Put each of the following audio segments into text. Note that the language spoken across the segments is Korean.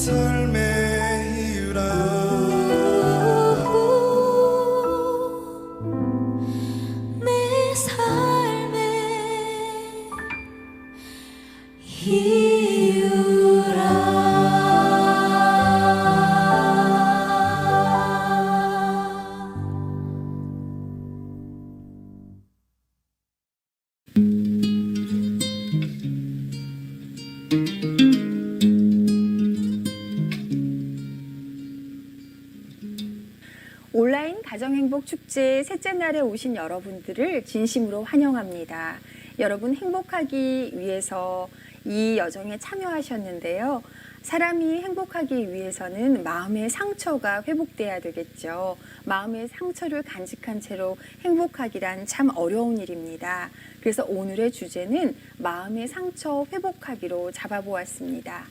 삶의 이유라 내 삶의 이유라. 온라인 가정행복축제 셋째 날에 오신 여러분들을 진심으로 환영합니다. 여러분 행복하기 위해서 이 여정에 참여하셨는데요. 사람이 행복하기 위해서는 마음의 상처가 회복돼야 되겠죠. 마음의 상처를 간직한 채로 행복하기란 참 어려운 일입니다. 그래서 오늘의 주제는 마음의 상처 회복하기로 잡아보았습니다.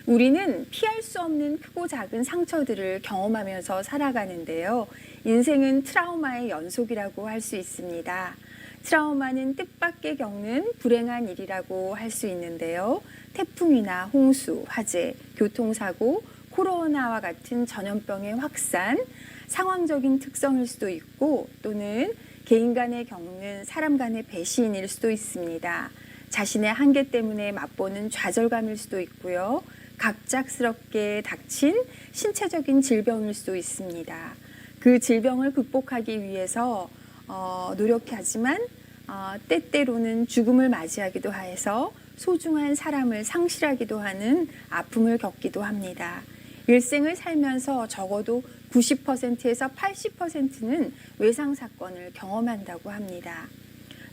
우리는 피할 수 없는 크고 작은 상처들을 경험하면서 살아가는데요. 인생은 트라우마의 연속이라고 할 수 있습니다. 트라우마는 뜻밖의 겪는 불행한 일이라고 할 수 있는데요. 태풍이나 홍수, 화재, 교통사고, 코로나와 같은 전염병의 확산, 상황적인 특성일 수도 있고 또는 개인 간에 겪는 사람 간의 배신일 수도 있습니다. 자신의 한계 때문에 맛보는 좌절감일 수도 있고요. 갑작스럽게 닥친 신체적인 질병일 수도 있습니다. 그 질병을 극복하기 위해서 노력하지만 때때로는 죽음을 맞이하기도 해서 소중한 사람을 상실하기도 하는 아픔을 겪기도 합니다. 일생을 살면서 적어도 90%에서 80%는 외상사건을 경험한다고 합니다.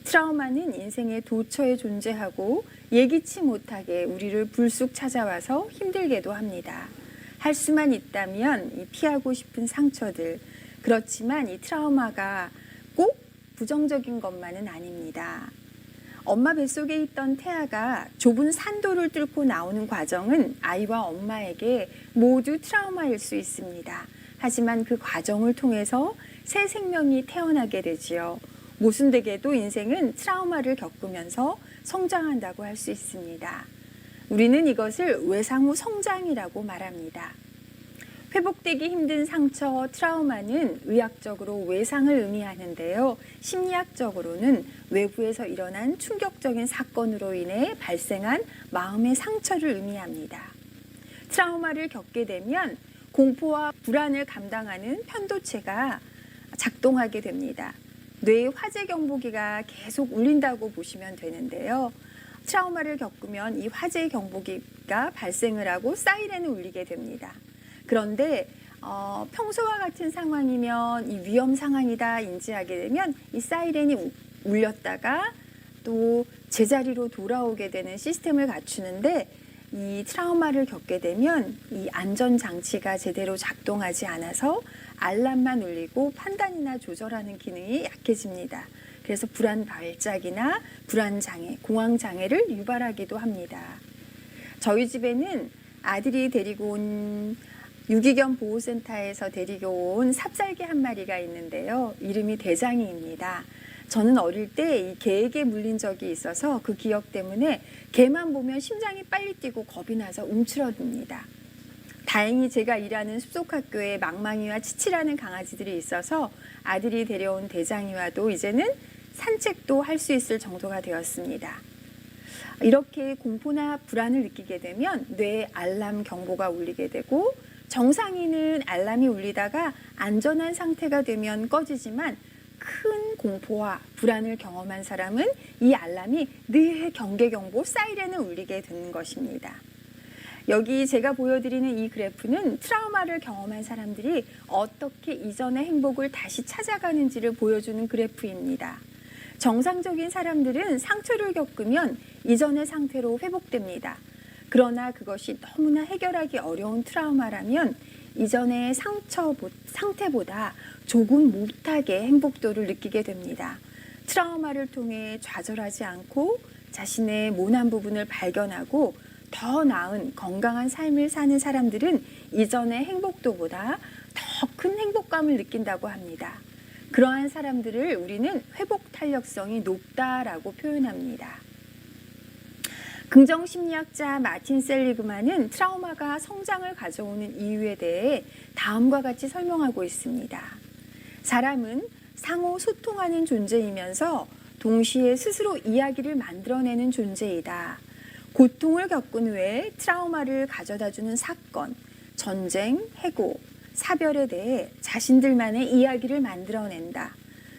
트라우마는 인생의 도처에 존재하고 예기치 못하게 우리를 불쑥 찾아와서 힘들게도 합니다. 할 수만 있다면 이 피하고 싶은 상처들, 그렇지만 이 트라우마가 꼭 부정적인 것만은 아닙니다. 엄마 뱃속에 있던 태아가 좁은 산도를 뚫고 나오는 과정은 아이와 엄마에게 모두 트라우마일 수 있습니다. 하지만 그 과정을 통해서 새 생명이 태어나게 되지요. 모순되게도 인생은 트라우마를 겪으면서 성장한다고 할 수 있습니다. 우리는 이것을 외상 후 성장이라고 말합니다. 회복되기 힘든 상처, 트라우마는 의학적으로 외상을 의미하는데요. 심리학적으로는 외부에서 일어난 충격적인 사건으로 인해 발생한 마음의 상처를 의미합니다. 트라우마를 겪게 되면 공포와 불안을 감당하는 편도체가 작동하게 됩니다. 뇌의 화재 경보기가 계속 울린다고 보시면 되는데요. 트라우마를 겪으면 이 화재 경보기가 발생을 하고 사이렌을 울리게 됩니다. 그런데 평소와 같은 상황이면 이 위험 상황이다 인지하게 되면 이 사이렌이 울렸다가 또 제자리로 돌아오게 되는 시스템을 갖추는데 이 트라우마를 겪게 되면 이 안전장치가 제대로 작동하지 않아서 알람만 울리고 판단이나 조절하는 기능이 약해집니다. 그래서 불안 발작이나 불안장애, 공황장애를 유발하기도 합니다. 저희 집에는 아들이 데리고 온 유기견 보호센터에서 데리고 온 삽살개 한 마리가 있는데요. 이름이 대장이입니다. 저는 어릴 때 이 개에게 물린 적이 있어서 그 기억 때문에 개만 보면 심장이 빨리 뛰고 겁이 나서 움츠러듭니다. 다행히 제가 일하는 숲속학교에 망망이와 치치라는 강아지들이 있어서 아들이 데려온 대장이와도 이제는 산책도 할 수 있을 정도가 되었습니다. 이렇게 공포나 불안을 느끼게 되면 뇌에 알람 경보가 울리게 되고 정상인은 알람이 울리다가 안전한 상태가 되면 꺼지지만 큰 공포와 불안을 경험한 사람은 이 알람이 늘 경계경보 사이렌을 울리게 되는 것입니다. 여기 제가 보여드리는 이 그래프는 트라우마를 경험한 사람들이 어떻게 이전의 행복을 다시 찾아가는지를 보여주는 그래프입니다. 정상적인 사람들은 상처를 겪으면 이전의 상태로 회복됩니다. 그러나 그것이 너무나 해결하기 어려운 트라우마라면 이전의 상태보다 조금 못하게 행복도를 느끼게 됩니다. 트라우마를 통해 좌절하지 않고 자신의 모난 부분을 발견하고 더 나은 건강한 삶을 사는 사람들은 이전의 행복도보다 더 큰 행복감을 느낀다고 합니다. 그러한 사람들을 우리는 회복 탄력성이 높다라고 표현합니다. 긍정심리학자 마틴 셀리그만은 트라우마가 성장을 가져오는 이유에 대해 다음과 같이 설명하고 있습니다. 사람은 상호 소통하는 존재이면서 동시에 스스로 이야기를 만들어내는 존재이다. 고통을 겪은 후에 트라우마를 가져다주는 사건, 전쟁, 해고, 사별에 대해 자신들만의 이야기를 만들어낸다.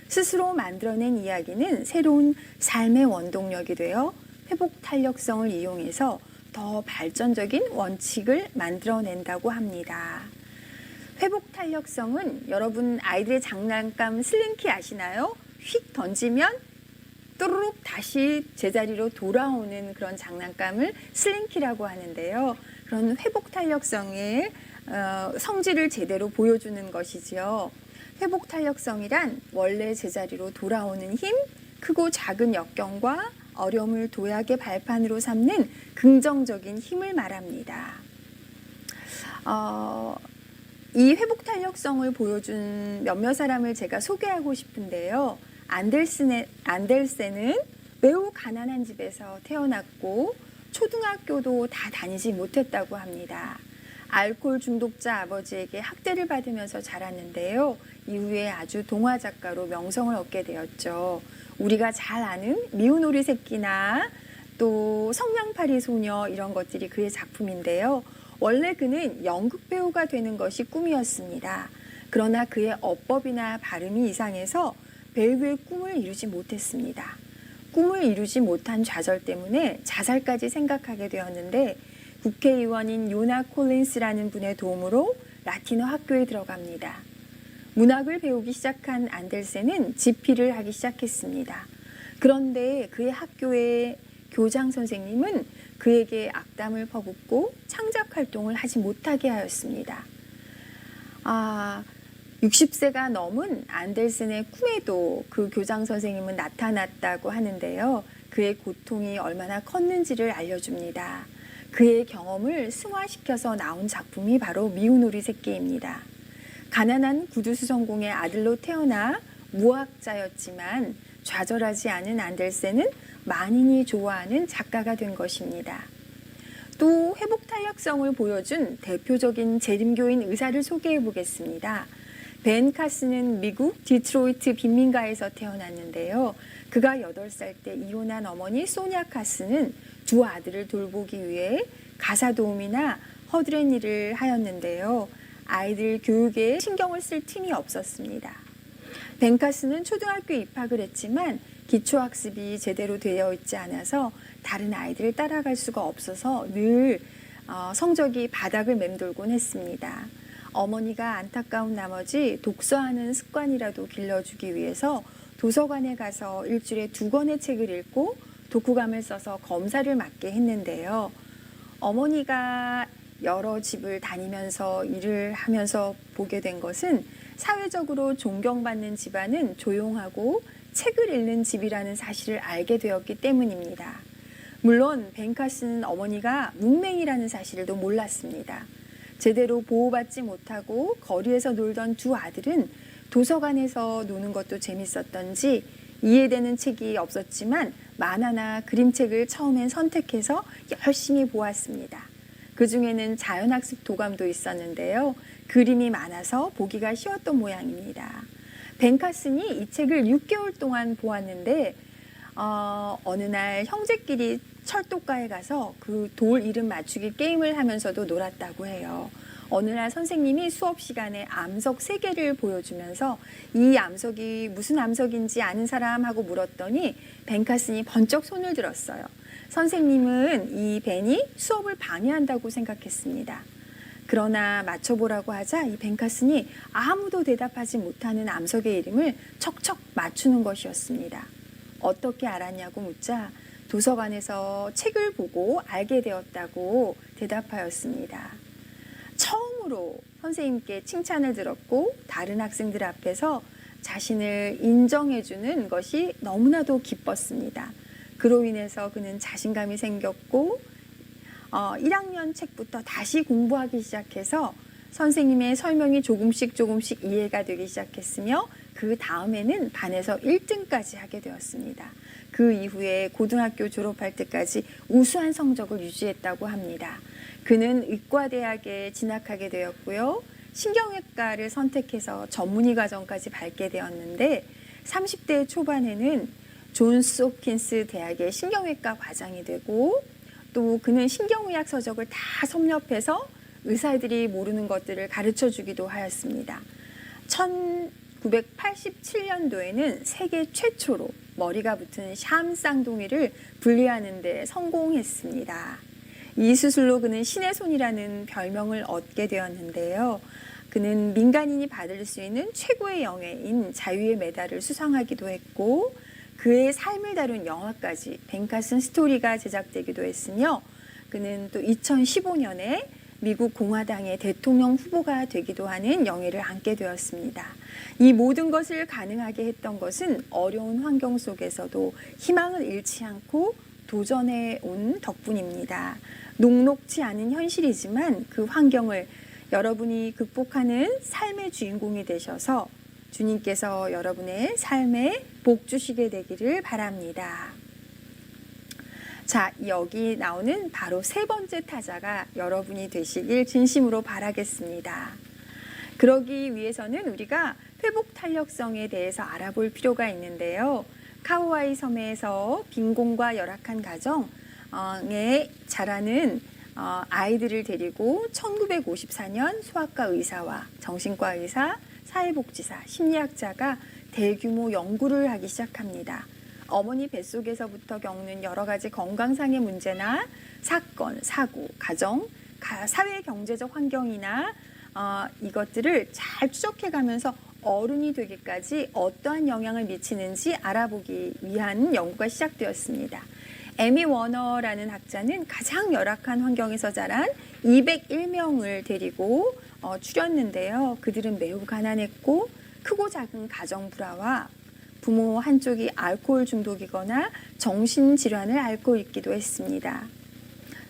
스스로 만들어낸 이야기는 새로운 삶의 원동력이 되어 회복 탄력성을 이용해서 더 발전적인 원칙을 만들어낸다고 합니다. 회복 탄력성은 여러분 아이들의 장난감 슬링키 아시나요? 휙 던지면 또르륵 다시 제자리로 돌아오는 그런 장난감을 슬링키라고 하는데요. 그런 회복 탄력성의 성질을 제대로 보여주는 것이지요. 회복 탄력성이란 원래 제자리로 돌아오는 힘, 크고 작은 역경과 어려움을 도약의 발판으로 삼는 긍정적인 힘을 말합니다. 이 회복 탄력성을 보여준 몇몇 사람을 제가 소개하고 싶은데요. 안델센은 매우 가난한 집에서 태어났고 초등학교도 다 다니지 못했다고 합니다. 알코올 중독자 아버지에게 학대를 받으면서 자랐는데요. 이후에 아주 동화 작가로 명성을 얻게 되었죠. 우리가 잘 아는 미운 오리 새끼나 또 성냥팔이 소녀 이런 것들이 그의 작품인데요. 원래 그는 연극 배우가 되는 것이 꿈이었습니다. 그러나 그의 어법이나 발음이 이상해서 배우의 꿈을 이루지 못했습니다. 꿈을 이루지 못한 좌절 때문에 자살까지 생각하게 되었는데 국회의원인 요나 콜린스라는 분의 도움으로 라틴어 학교에 들어갑니다. 문학을 배우기 시작한 안델센은 집필을 하기 시작했습니다. 그런데 그의 학교의 교장 선생님은 그에게 악담을 퍼붓고 창작 활동을 하지 못하게 하였습니다. 60세가 넘은 안델센의 꿈에도 그 교장 선생님은 나타났다고 하는데요. 그의 고통이 얼마나 컸는지를 알려줍니다. 그의 경험을 승화시켜서 나온 작품이 바로 미운 오리 새끼입니다. 가난한 구두수성공의 아들로 태어나 무학자였지만 좌절하지 않은 안델센은 만인이 좋아하는 작가가 된 것입니다. 또 회복 탄력성을 보여준 대표적인 재림교인 의사를 소개해 보겠습니다. 벤 카스는 미국 디트로이트 빈민가에서 태어났는데요. 그가 8살 때 이혼한 어머니 소냐 카스는 두 아들을 돌보기 위해 가사 도우미나 허드렛 일을 하였는데요. 아이들 교육에 신경을 쓸 틈이 없었습니다. 벤 카스는 초등학교 입학을 했지만 기초학습이 제대로 되어 있지 않아서 다른 아이들을 따라갈 수가 없어서 늘 성적이 바닥을 맴돌곤 했습니다. 어머니가 안타까운 나머지 독서하는 습관이라도 길러주기 위해서 도서관에 가서 일주일에 2권의 책을 읽고 독후감을 써서 검사를 맡게 했는데요. 어머니가 여러 집을 다니면서 일을 하면서 보게 된 것은 사회적으로 존경받는 집안은 조용하고 책을 읽는 집이라는 사실을 알게 되었기 때문입니다. 물론 벤 카스는 어머니가 문맹이라는 사실도 몰랐습니다. 제대로 보호받지 못하고 거리에서 놀던 두 아들은 도서관에서 노는 것도 재밌었던지 이해되는 책이 없었지만 만화나 그림책을 처음엔 선택해서 열심히 보았습니다. 그 중에는 자연학습 도감도 있었는데요. 그림이 많아서 보기가 쉬웠던 모양입니다. 벤 카슨이 이 책을 6개월 동안 보았는데 어느 날 형제끼리 철도가에 가서 그 돌 이름 맞추기 게임을 하면서도 놀았다고 해요. 어느 날 선생님이 수업 시간에 암석 3개를 보여주면서 이 암석이 무슨 암석인지 아는 사람 하고 물었더니 벤 카슨이 번쩍 손을 들었어요. 선생님은 이 벤이 수업을 방해한다고 생각했습니다. 그러나 맞춰보라고 하자 이 벤 카슨이 아무도 대답하지 못하는 암석의 이름을 척척 맞추는 것이었습니다. 어떻게 알았냐고 묻자 도서관에서 책을 보고 알게 되었다고 대답하였습니다. 처음으로 선생님께 칭찬을 들었고 다른 학생들 앞에서 자신을 인정해주는 것이 너무나도 기뻤습니다. 그로 인해서 그는 자신감이 생겼고 1학년 책부터 다시 공부하기 시작해서 선생님의 설명이 조금씩 이해가 되기 시작했으며 그 다음에는 반에서 1등까지 하게 되었습니다. 그 이후에 고등학교 졸업할 때까지 우수한 성적을 유지했다고 합니다. 그는 의과대학에 진학하게 되었고요. 신경외과를 선택해서 전문의 과정까지 밟게 되었는데 30대 초반에는 존스 홉킨스 대학의 신경외과 과장이 되고 또 그는 신경의학 서적을 다 섭렵해서 의사들이 모르는 것들을 가르쳐 주기도 하였습니다. 1987년도에는 세계 최초로 머리가 붙은 샴 쌍둥이를 분리하는 데 성공했습니다. 이 수술로 그는 신의 손이라는 별명을 얻게 되었는데요. 그는 민간인이 받을 수 있는 최고의 영예인 자유의 메달을 수상하기도 했고 그의 삶을 다룬 영화까지 벤카슨 스토리가 제작되기도 했으며 그는 또 2015년에 미국 공화당의 대통령 후보가 되기도 하는 영예를 안게 되었습니다. 이 모든 것을 가능하게 했던 것은 어려운 환경 속에서도 희망을 잃지 않고 도전해 온 덕분입니다. 녹록지 않은 현실이지만 그 환경을 여러분이 극복하는 삶의 주인공이 되셔서 주님께서 여러분의 삶에 복 주시게 되기를 바랍니다. 자, 여기 나오는 바로 세 번째 타자가 여러분이 되시길 진심으로 바라겠습니다. 그러기 위해서는 우리가 회복 탄력성에 대해서 알아볼 필요가 있는데요. 카우아이 섬에서 빈곤과 열악한 가정에 자라는 아이들을 데리고 1954년 소아과 의사와 정신과 의사, 사회복지사, 심리학자가 대규모 연구를 하기 시작합니다. 어머니 뱃속에서부터 겪는 여러 가지 건강상의 문제나 사건, 사고, 가정, 사회 경제적 환경이나 이것들을 잘 추적해가면서 어른이 되기까지 어떠한 영향을 미치는지 알아보기 위한 연구가 시작되었습니다. 에미 워너라는 학자는 가장 열악한 환경에서 자란 201명을 데리고 추렸는데요. 그들은 매우 가난했고 크고 작은 가정 불화와 부모 한쪽이 알코올 중독이거나 정신질환을 앓고 있기도 했습니다.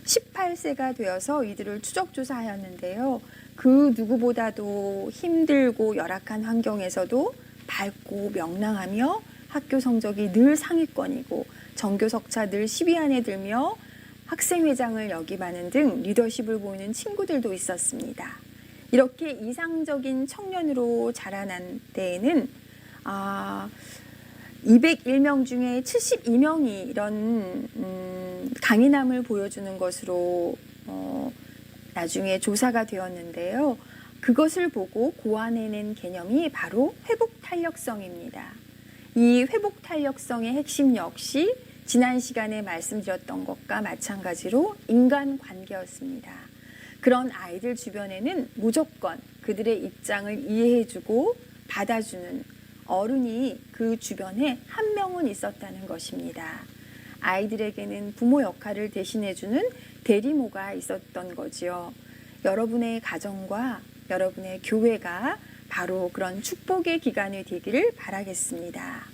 18세가 되어서 이들을 추적조사하였는데요. 그 누구보다도 힘들고 열악한 환경에서도 밝고 명랑하며 학교 성적이 늘 상위권이고 전교 석차 늘 10위 안에 들며 학생회장을 역임하는 등 리더십을 보이는 친구들도 있었습니다. 이렇게 이상적인 청년으로 자라난 때에는 201명 중에 72명이 이런 강인함을 보여주는 것으로 나중에 조사가 되었는데요. 그것을 보고 고안해낸 개념이 바로 회복탄력성입니다. 이 회복탄력성의 핵심 역시 지난 시간에 말씀드렸던 것과 마찬가지로 인간관계였습니다. 그런 아이들 주변에는 무조건 그들의 입장을 이해해주고 받아주는 어른이 그 주변에 한 명은 있었다는 것입니다. 아이들에게는 부모 역할을 대신해주는 대리모가 있었던 거지요. 여러분의 가정과 여러분의 교회가 바로 그런 축복의 기간이 되기를 바라겠습니다.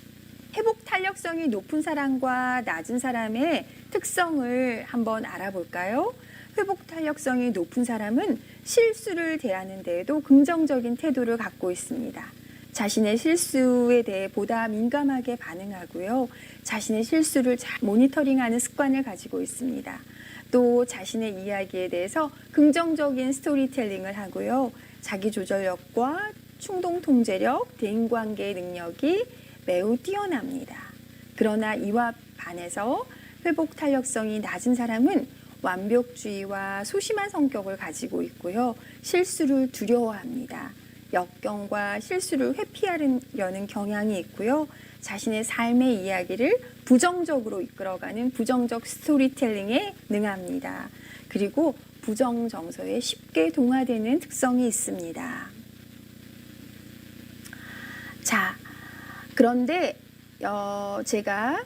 회복 탄력성이 높은 사람과 낮은 사람의 특성을 한번 알아볼까요? 회복 탄력성이 높은 사람은 실수를 대하는 데에도 긍정적인 태도를 갖고 있습니다. 자신의 실수에 대해 보다 민감하게 반응하고요. 자신의 실수를 잘 모니터링하는 습관을 가지고 있습니다. 또 자신의 이야기에 대해서 긍정적인 스토리텔링을 하고요. 자기조절력과 충동 통제력, 대인관계 능력이 매우 뛰어납니다. 그러나 이와 반해서 회복 탄력성이 낮은 사람은 완벽주의와 소심한 성격을 가지고 있고요. 실수를 두려워합니다. 역경과 실수를 회피하려는 경향이 있고요. 자신의 삶의 이야기를 부정적으로 이끌어가는 부정적 스토리텔링에 능합니다. 그리고 부정정서에 쉽게 동화되는 특성이 있습니다. 자, 그런데 제가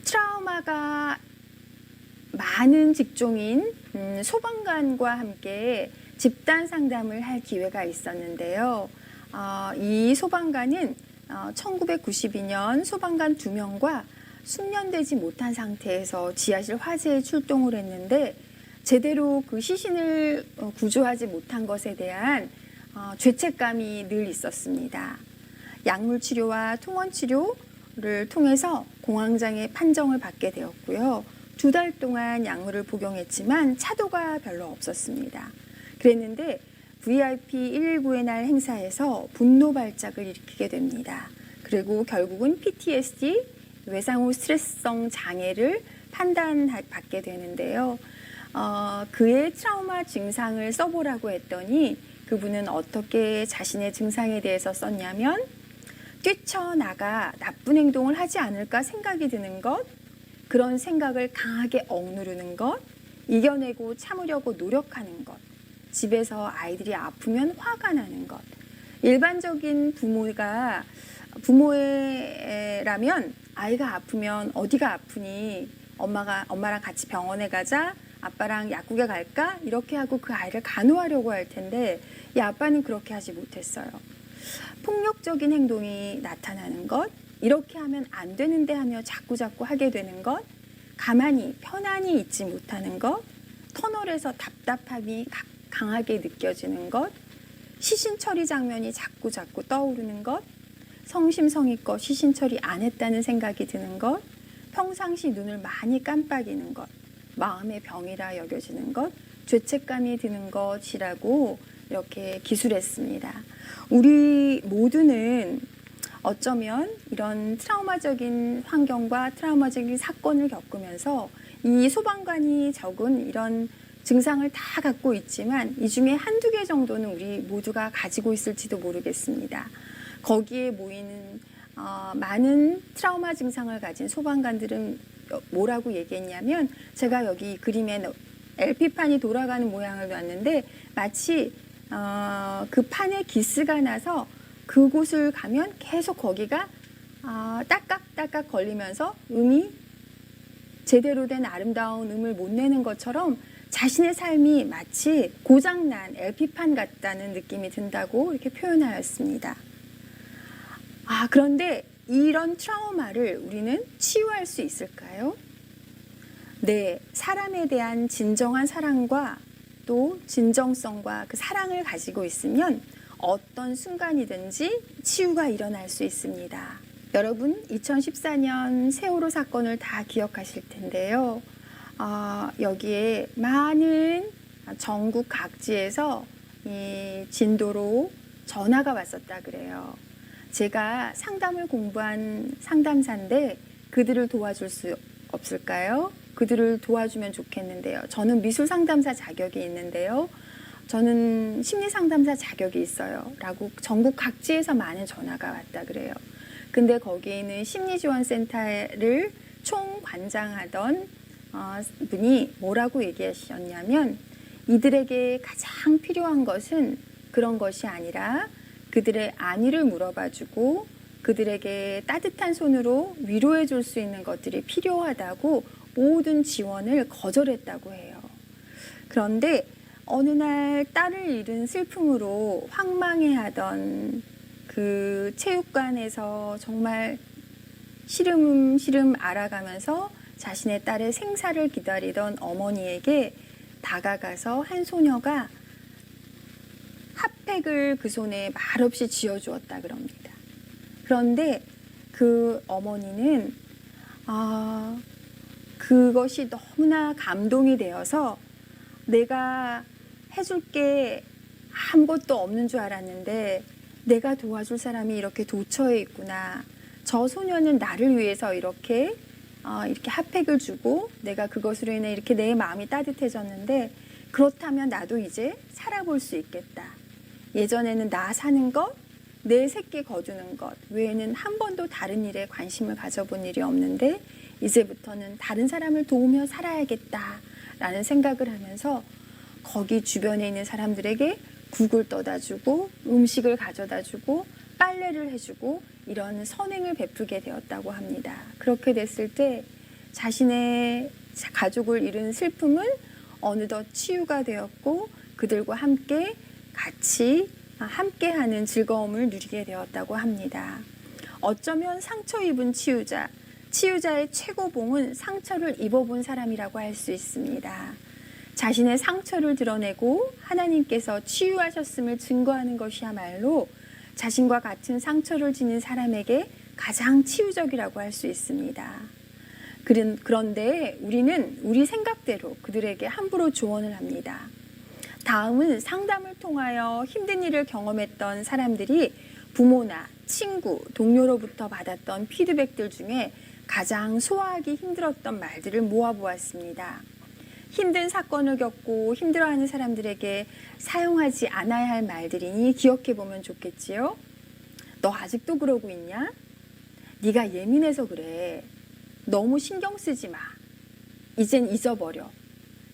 트라우마가 많은 직종인 소방관과 함께 집단 상담을 할 기회가 있었는데요. 이 소방관은 1992년 소방관 2명과 숙련되지 못한 상태에서 지하실 화재에 출동을 했는데 제대로 그 시신을 구조하지 못한 것에 대한 죄책감이 늘 있었습니다. 약물 치료와 통원 치료를 통해서 공황장애 판정을 받게 되었고요. 2달 동안 약물을 복용했지만 차도가 별로 없었습니다. 그랬는데 VIP 119의 날 행사에서 분노 발작을 일으키게 됩니다. 그리고 결국은 PTSD, 외상후 스트레스성 장애를 판단받게 되는데요. 그의 트라우마 증상을 써보라고 했더니 그분은 어떻게 자신의 증상에 대해서 썼냐면 뛰쳐나가 나쁜 행동을 하지 않을까 생각이 드는 것, 그런 생각을 강하게 억누르는 것, 이겨내고 참으려고 노력하는 것, 집에서 아이들이 아프면 화가 나는 것. 일반적인 부모라면 아이가 아프면 어디가 아프니? 엄마랑 같이 병원에 가자. 아빠랑 약국에 갈까? 이렇게 하고 그 아이를 간호하려고 할 텐데 이 아빠는 그렇게 하지 못했어요. 폭력적인 행동이 나타나는 것, 이렇게 하면 안 되는데 하며 자꾸자꾸 하게 되는 것, 가만히 편안히 있지 못하는 것, 터널에서 답답함이 강하게 느껴지는 것, 시신 처리 장면이 자꾸자꾸 떠오르는 것, 성심성의껏 시신 처리 안 했다는 생각이 드는 것, 평상시 눈을 많이 깜빡이는 것, 마음의 병이라 여겨지는 것, 죄책감이 드는 것이라고 이렇게 기술했습니다. 우리 모두는 어쩌면 이런 트라우마적인 환경과 트라우마적인 사건을 겪으면서 이 소방관이 적은 이런 증상을 다 갖고 있지만 이 중에 한두 개 정도는 우리 모두가 가지고 있을지도 모르겠습니다. 거기에 모이는 많은 트라우마 증상을 가진 소방관들은 뭐라고 얘기했냐면, 제가 여기 그림에 LP판이 돌아가는 모양을 놨는데 마치 그 판에 기스가 나서 그곳을 가면 계속 거기가 딸깍딸깍 걸리면서 음이 제대로 된 아름다운 음을 못 내는 것처럼 자신의 삶이 마치 고장난 LP판 같다는 느낌이 든다고 이렇게 표현하였습니다. 그런데 이런 트라우마를 우리는 치유할 수 있을까요? 네, 사람에 대한 진정한 사랑과 또 진정성과 그 사랑을 가지고 있으면 어떤 순간이든지 치유가 일어날 수 있습니다. 여러분, 2014년 세월호 사건을 다 기억하실 텐데요. 여기에 많은 전국 각지에서 이 진도로 전화가 왔었다 그래요. 제가 상담을 공부한 상담사인데 그들을 도와줄 수 없을까요? 그들을 도와주면 좋겠는데요. 저는 미술 상담사 자격이 있는데요. 저는 심리 상담사 자격이 있어요. 라고 전국 각지에서 많은 전화가 왔다 그래요. 근데 거기에 있는 심리지원센터를 총관장하던 분이 뭐라고 얘기하셨냐면, 이들에게 가장 필요한 것은 그런 것이 아니라 그들의 안위를 물어봐주고 그들에게 따뜻한 손으로 위로해 줄 수 있는 것들이 필요하다고 모든 지원을 거절했다고 해요. 그런데 어느 날 딸을 잃은 슬픔으로 황망해하던 그 체육관에서 정말 시름시름 알아가면서 자신의 딸의 생사를 기다리던 어머니에게 다가가서 한 소녀가 핫팩을 그 손에 말없이 쥐어주었다 그럽니다. 그런데 그 어머니는 그것이 너무나 감동이 되어서 내가 해줄 게 아무것도 없는 줄 알았는데 내가 도와줄 사람이 이렇게 도처에 있구나. 저 소녀는 나를 위해서 이렇게 핫팩을 주고 내가 그것으로 인해 이렇게 내 마음이 따뜻해졌는데, 그렇다면 나도 이제 살아볼 수 있겠다. 예전에는 나 사는 것, 내 새끼 거두는 것 외에는 한 번도 다른 일에 관심을 가져본 일이 없는데 이제부터는 다른 사람을 도우며 살아야겠다라는 생각을 하면서 거기 주변에 있는 사람들에게 국을 떠다주고 음식을 가져다주고 빨래를 해주고 이런 선행을 베풀게 되었다고 합니다. 그렇게 됐을 때 자신의 가족을 잃은 슬픔은 어느덧 치유가 되었고 그들과 함께 같이 함께하는 즐거움을 누리게 되었다고 합니다. 어쩌면 상처 입은 치유자의 최고봉은 상처를 입어본 사람이라고 할 수 있습니다. 자신의 상처를 드러내고 하나님께서 치유하셨음을 증거하는 것이야말로 자신과 같은 상처를 지닌 사람에게 가장 치유적이라고 할 수 있습니다. 그런데 우리는 우리 생각대로 그들에게 함부로 조언을 합니다. 다음은 상담을 통하여 힘든 일을 경험했던 사람들이 부모나 친구, 동료로부터 받았던 피드백들 중에 가장 소화하기 힘들었던 말들을 모아보았습니다. 힘든 사건을 겪고 힘들어하는 사람들에게 사용하지 않아야 할 말들이니 기억해보면 좋겠지요. 너 아직도 그러고 있냐? 네가 예민해서 그래. 너무 신경 쓰지 마. 이젠 잊어버려.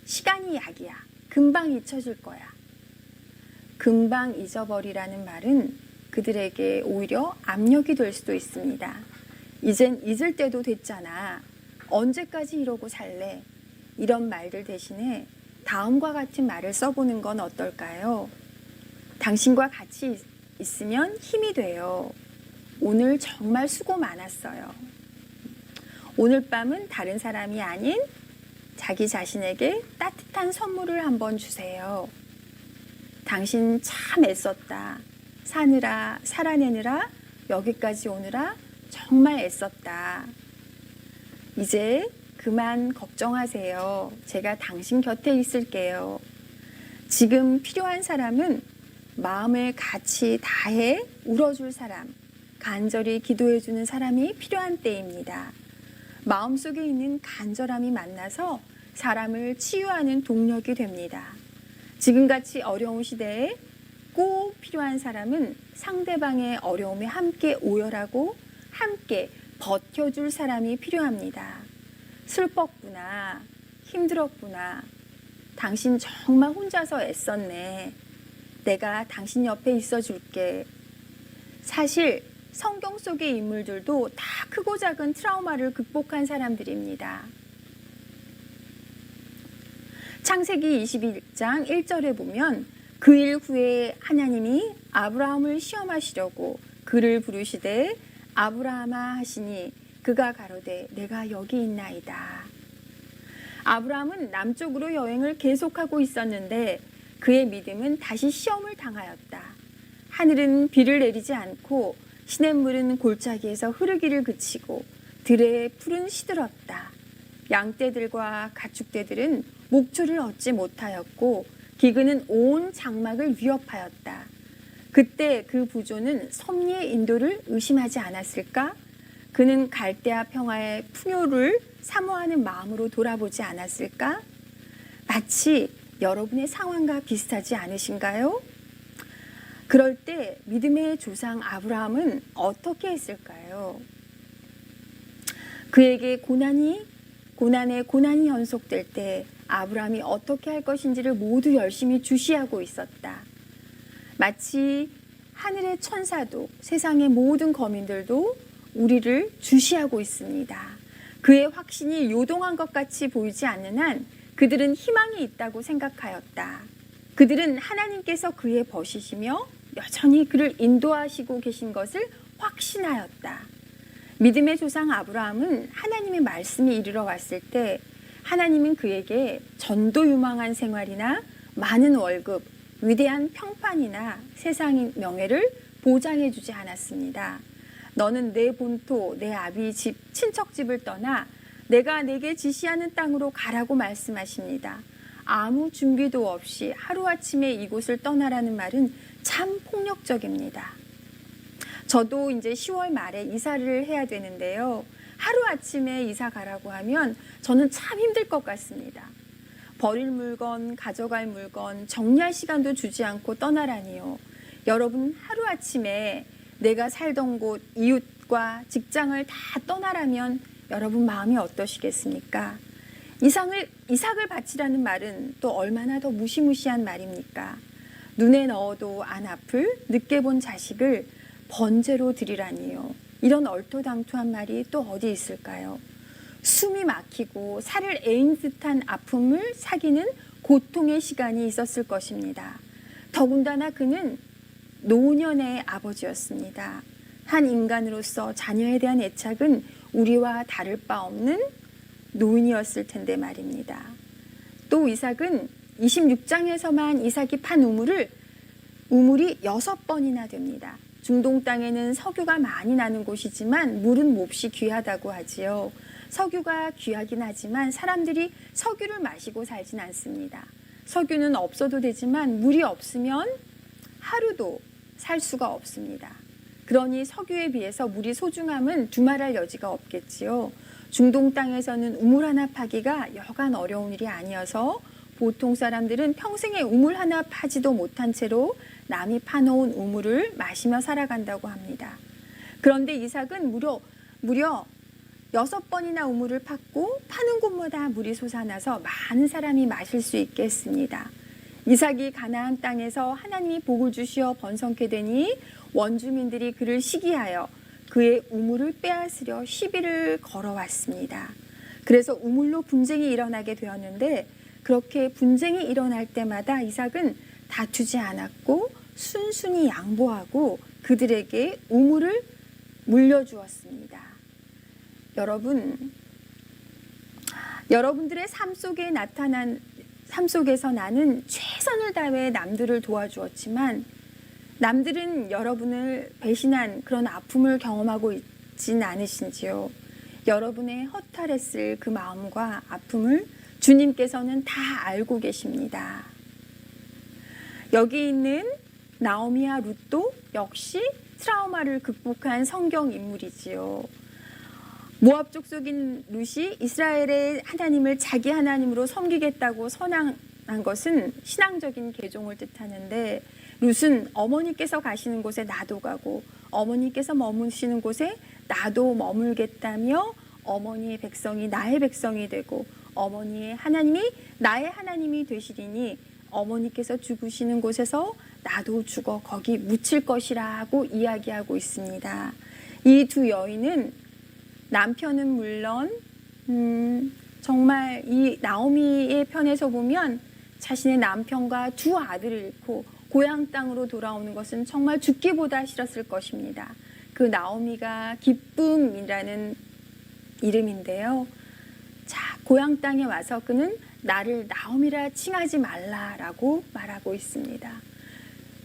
시간이 약이야. 금방 잊혀질 거야. 금방 잊어버리라는 말은 그들에게 오히려 압력이 될 수도 있습니다. 이젠 잊을 때도 됐잖아. 언제까지 이러고 살래? 이런 말들 대신에 다음과 같은 말을 써보는 건 어떨까요? 당신과 같이 있으면 힘이 돼요. 오늘 정말 수고 많았어요. 오늘 밤은 다른 사람이 아닌 자기 자신에게 따뜻한 선물을 한번 주세요. 당신 참 애썼다. 사느라, 살아내느라, 여기까지 오느라 정말 애썼다. 이제 그만 걱정하세요. 제가 당신 곁에 있을게요. 지금 필요한 사람은 마음을 같이 다해 울어줄 사람, 간절히 기도해주는 사람이 필요한 때입니다. 마음속에 있는 간절함이 만나서 사람을 치유하는 동력이 됩니다. 지금같이 어려운 시대에 꼭 필요한 사람은 상대방의 어려움에 함께 오열하고 함께 버텨줄 사람이 필요합니다. 슬펐구나, 힘들었구나, 당신 정말 혼자서 애썼네. 내가 당신 옆에 있어줄게. 사실 성경 속의 인물들도 다 크고 작은 트라우마를 극복한 사람들입니다. 창세기 21장 1절에 보면 그 일 후에 하나님이 아브라함을 시험하시려고 그를 부르시되 아브라함아 하시니 그가 가로되 내가 여기 있나이다. 아브라함은 남쪽으로 여행을 계속하고 있었는데 그의 믿음은 다시 시험을 당하였다. 하늘은 비를 내리지 않고 시냇물은 골짜기에서 흐르기를 그치고 들의 풀은 시들었다. 양떼들과 가축떼들은 목초를 얻지 못하였고 기근은 온 장막을 위협하였다. 그때 그 부조는 섭리의 인도를 의심하지 않았을까? 그는 갈대아 평화의 풍요를 사모하는 마음으로 돌아보지 않았을까? 마치 여러분의 상황과 비슷하지 않으신가요? 그럴 때 믿음의 조상 아브라함은 어떻게 했을까요? 그에게 고난에 고난이 연속될 때 아브라함이 어떻게 할 것인지를 모두 열심히 주시하고 있었다. 마치 하늘의 천사도 세상의 모든 거민들도 우리를 주시하고 있습니다. 그의 확신이 요동한 것 같이 보이지 않는 한 그들은 희망이 있다고 생각하였다. 그들은 하나님께서 그의 벗이시며 여전히 그를 인도하시고 계신 것을 확신하였다. 믿음의 조상 아브라함은 하나님의 말씀이 이르러 왔을 때 하나님은 그에게 전도유망한 생활이나 많은 월급, 위대한 평판이나 세상의 명예를 보장해 주지 않았습니다. 너는 내 본토, 내 아비 집, 친척집을 떠나 내가 내게 지시하는 땅으로 가라고 말씀하십니다. 아무 준비도 없이 하루아침에 이곳을 떠나라는 말은 참 폭력적입니다. 저도 이제 10월 말에 이사를 해야 되는데요. 하루아침에 이사 가라고 하면 저는 참 힘들 것 같습니다. 버릴 물건, 가져갈 물건, 정리할 시간도 주지 않고 떠나라니요. 여러분 하루아침에 내가 살던 곳, 이웃과 직장을 다 떠나라면 여러분 마음이 어떠시겠습니까? 이삭을 바치라는 말은 또 얼마나 더 무시무시한 말입니까? 눈에 넣어도 안 아플 늦게 본 자식을 번제로 드리라니요. 이런 얼토당토한 말이 또 어디 있을까요? 숨이 막히고 살을 에인 듯한 아픔을 사귀는 고통의 시간이 있었을 것입니다. 더군다나 그는 노년의 아버지였습니다. 한 인간으로서 자녀에 대한 애착은 우리와 다를 바 없는 노인이었을 텐데 말입니다. 또 이삭은 26장에서만 이삭이 판 우물이 6번이나 됩니다. 중동 땅에는 석유가 많이 나는 곳이지만 물은 몹시 귀하다고 하지요. 석유가 귀하긴 하지만 사람들이 석유를 마시고 살진 않습니다. 석유는 없어도 되지만 물이 없으면 하루도 살 수가 없습니다. 그러니 석유에 비해서 물이 소중함은 두말할 여지가 없겠지요. 중동 땅에서는 우물 하나 파기가 여간 어려운 일이 아니어서 보통 사람들은 평생에 우물 하나 파지도 못한 채로 남이 파놓은 우물을 마시며 살아간다고 합니다. 그런데 이삭은 무려 6번이나 우물을 팠고 파는 곳마다 물이 솟아나서 많은 사람이 마실 수 있게 했습니다. 이삭이 가나안 땅에서 하나님이 복을 주시어 번성케 되니 원주민들이 그를 시기하여 그의 우물을 빼앗으려 시비를 걸어왔습니다. 그래서 우물로 분쟁이 일어나게 되었는데 그렇게 분쟁이 일어날 때마다 이삭은 다투지 않았고 순순히 양보하고 그들에게 우물을 물려주었습니다. 여러분들의 삶 속에서 나는 최선을 다해 남들을 도와주었지만 남들은 여러분을 배신한 그런 아픔을 경험하고 있진 않으신지요? 여러분의 허탈했을 그 마음과 아픔을 주님께서는 다 알고 계십니다. 여기 있는 나오미와 룻도 역시 트라우마를 극복한 성경 인물이지요. 모압 족속인 룻이 이스라엘의 하나님을 자기 하나님으로 섬기겠다고 선언한 것은 신앙적인 개종을 뜻하는데 룻은 어머니께서 가시는 곳에 나도 가고 어머니께서 머무시는 곳에 나도 머물겠다며 어머니의 백성이 나의 백성이 되고 어머니의 하나님이 나의 하나님이 되시리니 어머니께서 죽으시는 곳에서 나도 죽어 거기 묻힐 것이라고 이야기하고 있습니다. 이 두 여인은 남편은 물론 정말 이 나오미의 편에서 보면 자신의 남편과 두 아들을 잃고 고향 땅으로 돌아오는 것은 정말 죽기보다 싫었을 것입니다. 그 나오미가 기쁨이라는 이름인데요. 자, 고향 땅에 와서 그는 나를 나오미라 칭하지 말라라고 말하고 있습니다.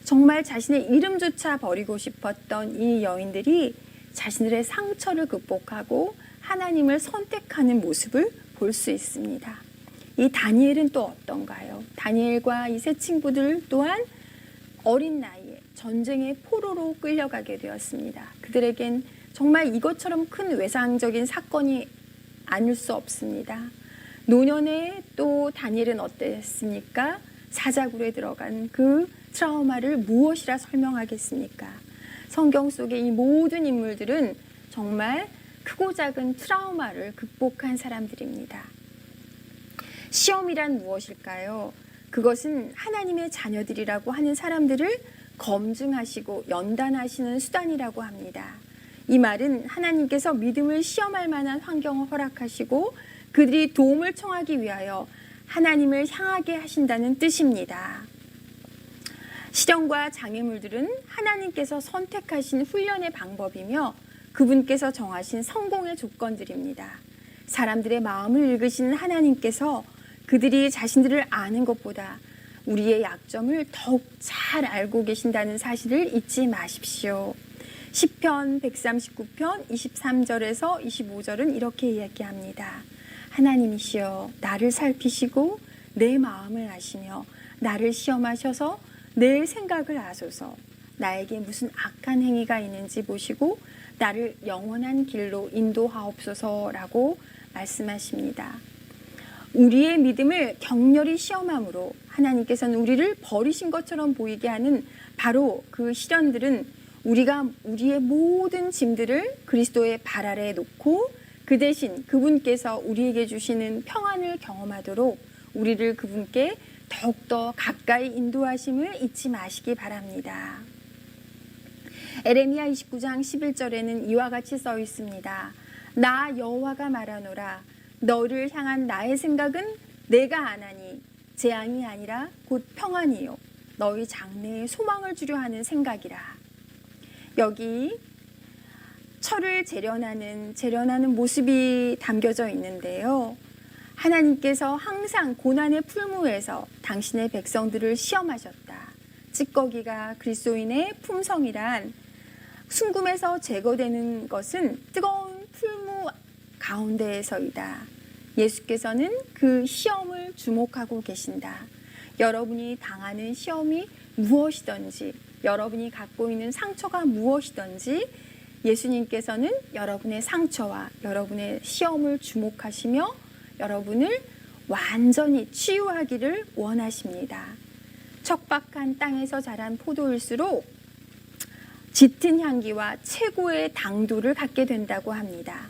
정말 자신의 이름조차 버리고 싶었던 이 여인들이 자신들의 상처를 극복하고 하나님을 선택하는 모습을 볼 수 있습니다. 이 다니엘은 또 어떤가요? 다니엘과 이 세 친구들 또한 어린 나이에 전쟁의 포로로 끌려가게 되었습니다. 그들에겐 정말 이것처럼 큰 외상적인 사건이 아닐 수 없습니다. 노년에 또 다니엘은 어땠습니까? 사자굴에 들어간 그 트라우마를 무엇이라 설명하겠습니까? 성경 속의 이 모든 인물들은 정말 크고 작은 트라우마를 극복한 사람들입니다. 시험이란 무엇일까요? 그것은 하나님의 자녀들이라고 하는 사람들을 검증하시고 연단하시는 수단이라고 합니다. 이 말은 하나님께서 믿음을 시험할 만한 환경을 허락하시고 그들이 도움을 청하기 위하여 하나님을 향하게 하신다는 뜻입니다. 시련과 장애물들은 하나님께서 선택하신 훈련의 방법이며 그분께서 정하신 성공의 조건들입니다. 사람들의 마음을 읽으시는 하나님께서 그들이 자신들을 아는 것보다 우리의 약점을 더욱 잘 알고 계신다는 사실을 잊지 마십시오. 시편 139편 23절에서 25절은 이렇게 이야기합니다. 하나님이시여 나를 살피시고 내 마음을 아시며 나를 시험하셔서 내 생각을 아소서. 나에게 무슨 악한 행위가 있는지 보시고 나를 영원한 길로 인도하옵소서라고 말씀하십니다. 우리의 믿음을 격렬히 시험함으로 하나님께서는 우리를 버리신 것처럼 보이게 하는 바로 그 시련들은 우리가 우리의 모든 짐들을 그리스도의 발 아래에 놓고 그 대신 그분께서 우리에게 주시는 평안을 경험하도록 우리를 그분께 더욱더 가까이 인도하심을 잊지 마시기 바랍니다. 에레미야 29장 11절에는 이와 같이 써 있습니다. 나 여호와가 말하노라 너를 향한 나의 생각은 내가 아나니 재앙이 아니라 곧 평안이요 너희 장래에 소망을 주려 하는 생각이라. 여기 철을 재련하는 모습이 담겨져 있는데요. 하나님께서 항상 고난의 풀무에서 당신의 백성들을 시험하셨다. 찌꺼기가 그리스도인의 품성이란 순금에서 제거되는 것은 뜨거운 풀무 가운데에서이다. 예수께서는 그 시험을 주목하고 계신다. 여러분이 당하는 시험이 무엇이든지, 여러분이 갖고 있는 상처가 무엇이든지 예수님께서는 여러분의 상처와 여러분의 시험을 주목하시며 여러분을 완전히 치유하기를 원하십니다. 척박한 땅에서 자란 포도일수록 짙은 향기와 최고의 당도를 갖게 된다고 합니다.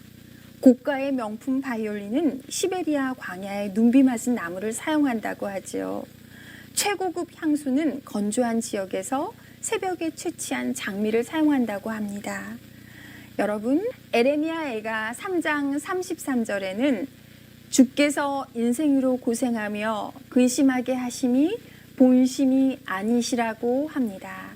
고가의 명품 바이올린은 시베리아 광야의 눈비 맞은 나무를 사용한다고 하지요. 최고급 향수는 건조한 지역에서 새벽에 채취한 장미를 사용한다고 합니다. 여러분, 에레미야애가 3장 33절에는 주께서 인생으로 고생하며 근심하게 하심이 본심이 아니시라고 합니다.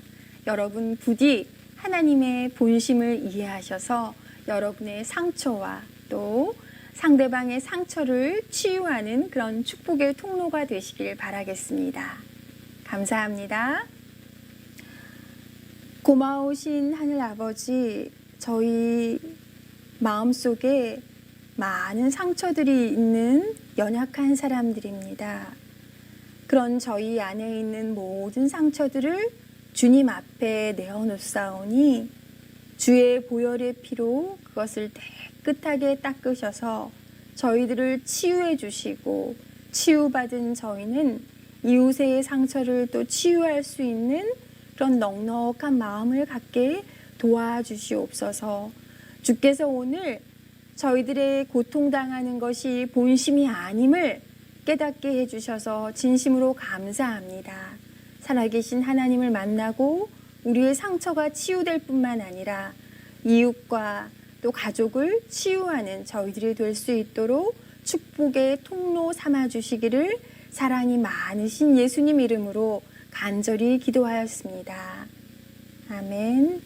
여러분 부디 하나님의 본심을 이해하셔서 여러분의 상처와 또 상대방의 상처를 치유하는 그런 축복의 통로가 되시길 바라겠습니다. 감사합니다. 고마우신 하늘 아버지, 저희 마음속에 많은 상처들이 있는 연약한 사람들입니다. 그런 저희 안에 있는 모든 상처들을 주님 앞에 내어놓사오니 주의 보혈의 피로 그것을 깨끗하게 닦으셔서 저희들을 치유해 주시고 치유받은 저희는 이웃의 상처를 또 치유할 수 있는 그런 넉넉한 마음을 갖게 도와주시옵소서. 주께서 오늘 저희들의 고통당하는 것이 본심이 아님을 깨닫게 해주셔서 진심으로 감사합니다. 살아계신 하나님을 만나고 우리의 상처가 치유될 뿐만 아니라 이웃과 또 가족을 치유하는 저희들이 될 수 있도록 축복의 통로 삼아주시기를 사랑이 많으신 예수님 이름으로 간절히 기도하였습니다. 아멘.